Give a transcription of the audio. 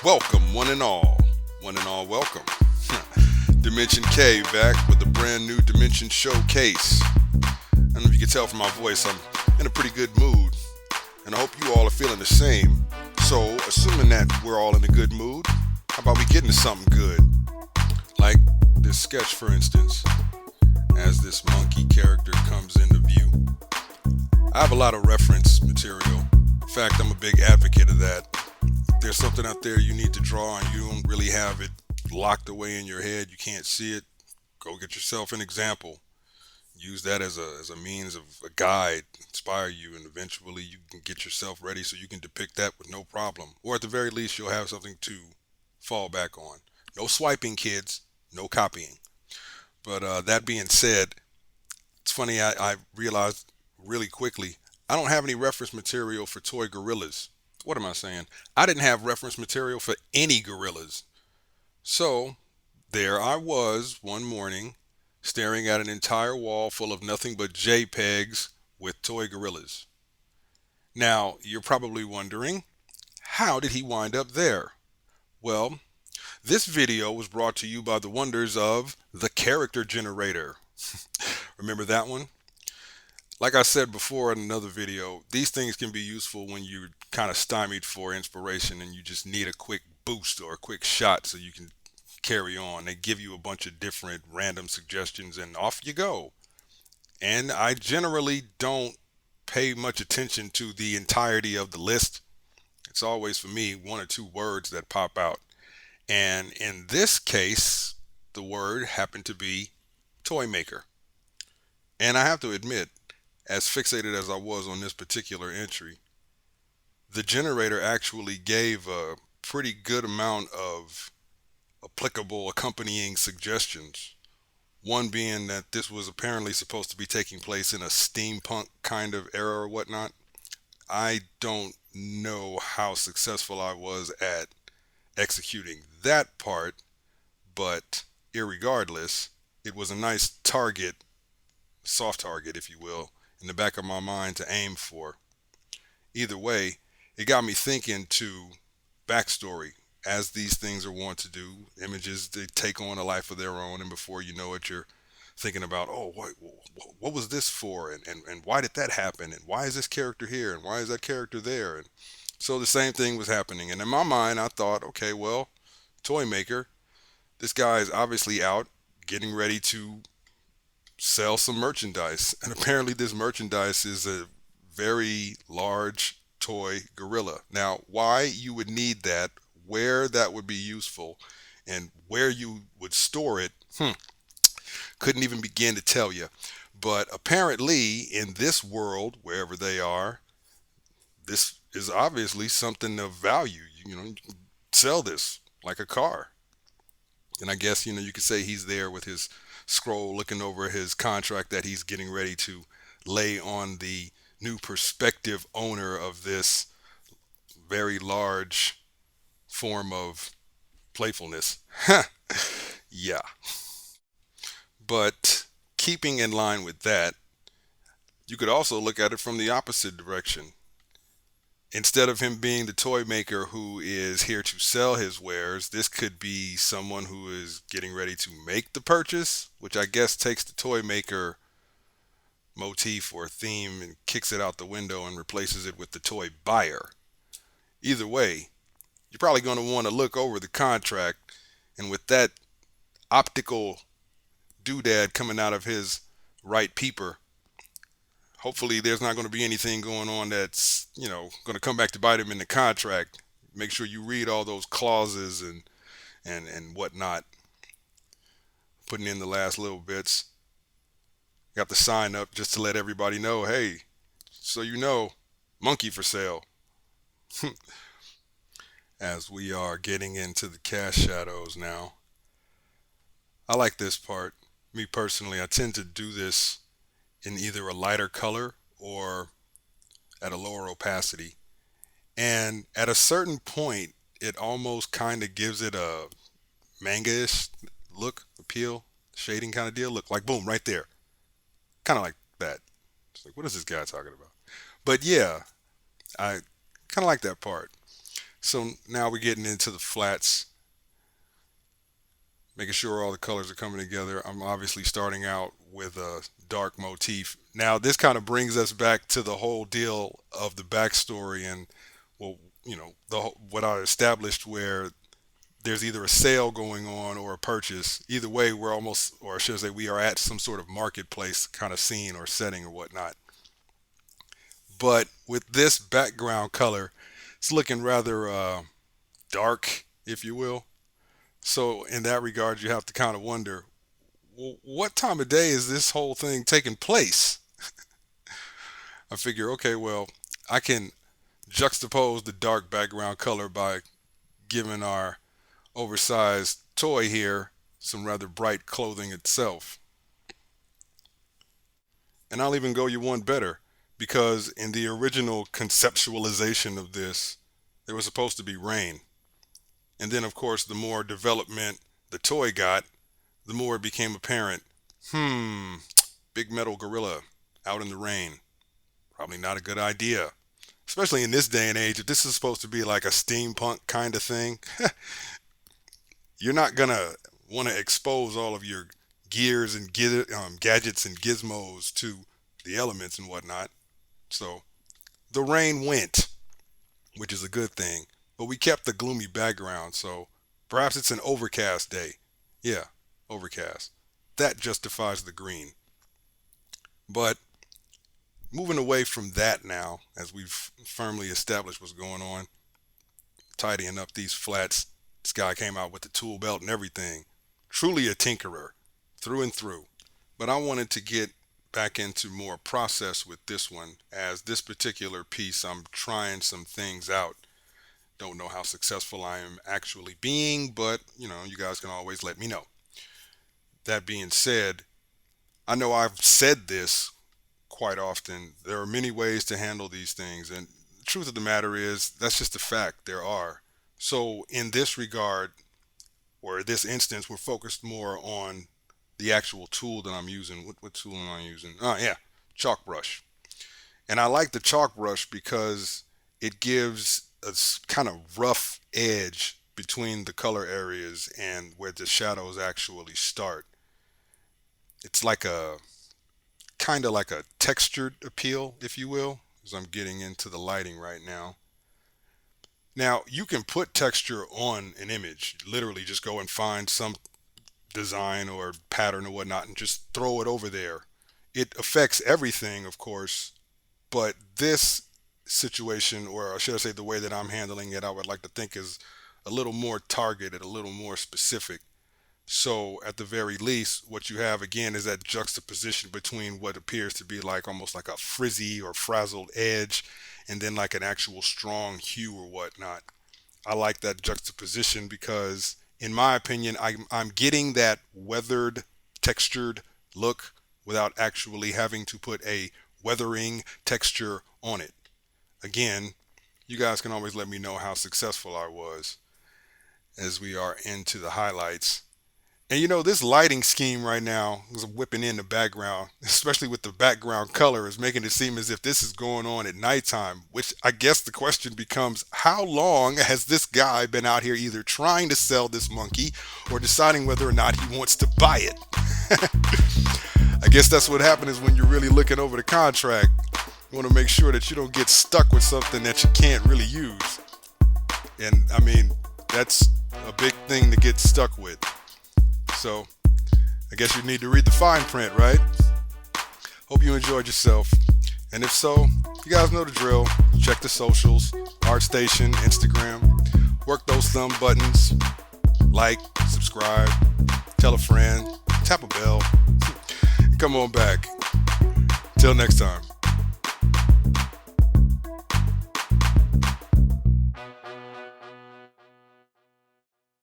Welcome, one and all, welcome. Dimension K back with a brand new Dimension Showcase. I don't know if you can tell from my voice, I'm in a pretty good mood, and I hope you all are feeling the same. So, assuming that we're all in a good mood, how about we get into something good? Like this sketch, for instance, as this monkey character comes into view. I have a lot of reference material. In fact, I'm a big advocate of that. If there's something out there you need to draw and you don't really have it locked away in your head, you can't see it, go get yourself an example. Use that as a means of a guide, inspire you, and eventually you can get yourself ready so you can depict that with no problem. Or at the very least, you'll have something to fall back on. No swiping, kids, no copying. But that being said, it's funny, I realized really quickly, I don't have any reference material for toy gorillas. What am I saying? I didn't have reference material for any gorillas. So there I was one morning staring at an entire wall full of nothing but JPEGs with toy gorillas. Now, you're probably wondering, how did he wind up there? Well, this video was brought to you by the wonders of the character generator. Remember that one? Like I said before in another video, these things can be useful when you're kind of stymied for inspiration and you just need a quick boost or a quick shot so you can carry on. They give you a bunch of different random suggestions and off you go. And I generally don't pay much attention to the entirety of the list. It's always for me one or two words that pop out. And in this case, the word happened to be toy maker. And I have to admit, as fixated as I was on this particular entry, the generator actually gave a pretty good amount of applicable accompanying suggestions. One being that this was apparently supposed to be taking place in a steampunk kind of era or whatnot. I don't know how successful I was at executing that part, but irregardless, it was a nice target, soft target, if you will, in the back of my mind to aim for. Either way, it got me thinking to backstory. As these things are wont to do, images, they take on a life of their own, and before you know it, you're thinking about, oh, what was this for, and why did that happen, and why is this character here, and why is that character there, and so the same thing was happening. And in my mind, I thought, okay, well, toy maker, this guy is obviously out getting ready to sell some merchandise, and apparently this merchandise is a very large toy gorilla. Now, why you would need that, where that would be useful, and where you would store it, couldn't even begin to tell you. But apparently, in this world, wherever they are, this is obviously something of value. You can sell this like a car. And I guess, you could say he's there with his scroll looking over his contract that he's getting ready to lay on the new prospective owner of this very large form of playfulness. Yeah. But keeping in line with that, you could also look at it from the opposite direction. Instead of him being the toy maker who is here to sell his wares, this could be someone who is getting ready to make the purchase, which I guess takes the toy maker motif or theme and kicks it out the window and replaces it with the toy buyer. Either way, you're probably going to want to look over the contract, and with that optical doodad coming out of his right peeper, hopefully there's not going to be anything going on that's, going to come back to bite him in the contract. Make sure you read all those clauses and whatnot. Putting in the last little bits. Got the sign up just to let everybody know, hey, so monkey for sale. As we are getting into the cast shadows now. I like this part. Me personally, I tend to do this in either a lighter color or at a lower opacity. And at a certain point, it almost kind of gives it a manga-ish look, appeal, shading kind of deal. Look, like boom, right there. Kind of like that. It's like, what is this guy talking about? But yeah, I kind of like that part. So now we're getting into the flats, making sure all the colors are coming together. I'm obviously starting out with a dark motif. Now this kind of brings us back to the whole deal of the backstory and, well, what I established, where there's either a sale going on or a purchase. Either way, we're almost, or I should say, we are at some sort of marketplace kind of scene or setting or whatnot. But with this background color, it's looking rather dark, if you will. So in that regard, you have to kind of wonder, well, what time of day is this whole thing taking place? I figure, okay, well, I can juxtapose the dark background color by giving our oversized toy here some rather bright clothing itself. And I'll even go you one better, because in the original conceptualization of this, there was supposed to be rain. And then, of course, the more development the toy got, the more it became apparent, big metal gorilla out in the rain. Probably not a good idea. Especially in this day and age, if this is supposed to be like a steampunk kind of thing, you're not going to want to expose all of your gears and gadgets and gizmos to the elements and whatnot. So the rain went, which is a good thing. But we kept the gloomy background, so perhaps it's an overcast day. Yeah, overcast. That justifies the green. But moving away from that now, as we've firmly established what's going on, tidying up these flats. This guy came out with the tool belt and everything. Truly a tinkerer, through and through. But I wanted to get back into more process with this one, as this particular piece, I'm trying some things out. Don't know how successful I am actually being, but you guys can always let me know. That being said, I know I've said this quite often. There are many ways to handle these things, and the truth of the matter is that's just a fact. There are. So in this regard, or this instance, we're focused more on the actual tool that I'm using. What tool am I using? Oh yeah, chalk brush. And I like the chalk brush because it gives a kind of rough edge between the color areas and where the shadows actually start. It's like a kind of like a textured appeal, if you will, as I'm getting into the lighting right now. Now, you can put texture on an image, literally just go and find some design or pattern or whatnot and just throw it over there. It affects everything, of course, but this situation, or should I say the way that I'm handling it, I would like to think is a little more targeted, a little more specific. So at the very least, what you have again is that juxtaposition between what appears to be like almost like a frizzy or frazzled edge and then like an actual strong hue or whatnot. I like that juxtaposition because in my opinion, I'm getting that weathered, textured look without actually having to put a weathering texture on it. Again, you guys can always let me know how successful I was as we are into the highlights. And this lighting scheme right now is whipping in the background, especially with the background color, is making it seem as if this is going on at nighttime, which I guess the question becomes, how long has this guy been out here either trying to sell this monkey or deciding whether or not he wants to buy it? I guess that's what happens when you're really looking over the contract. You want to make sure that you don't get stuck with something that you can't really use. And I mean, that's a big thing to get stuck with. So I guess you need to read the fine print, right? Hope you enjoyed yourself. And if so, you guys know the drill. Check the socials, ArtStation, Instagram. Work those thumb buttons. Like, subscribe, tell a friend, tap a bell. Come on back. Till next time.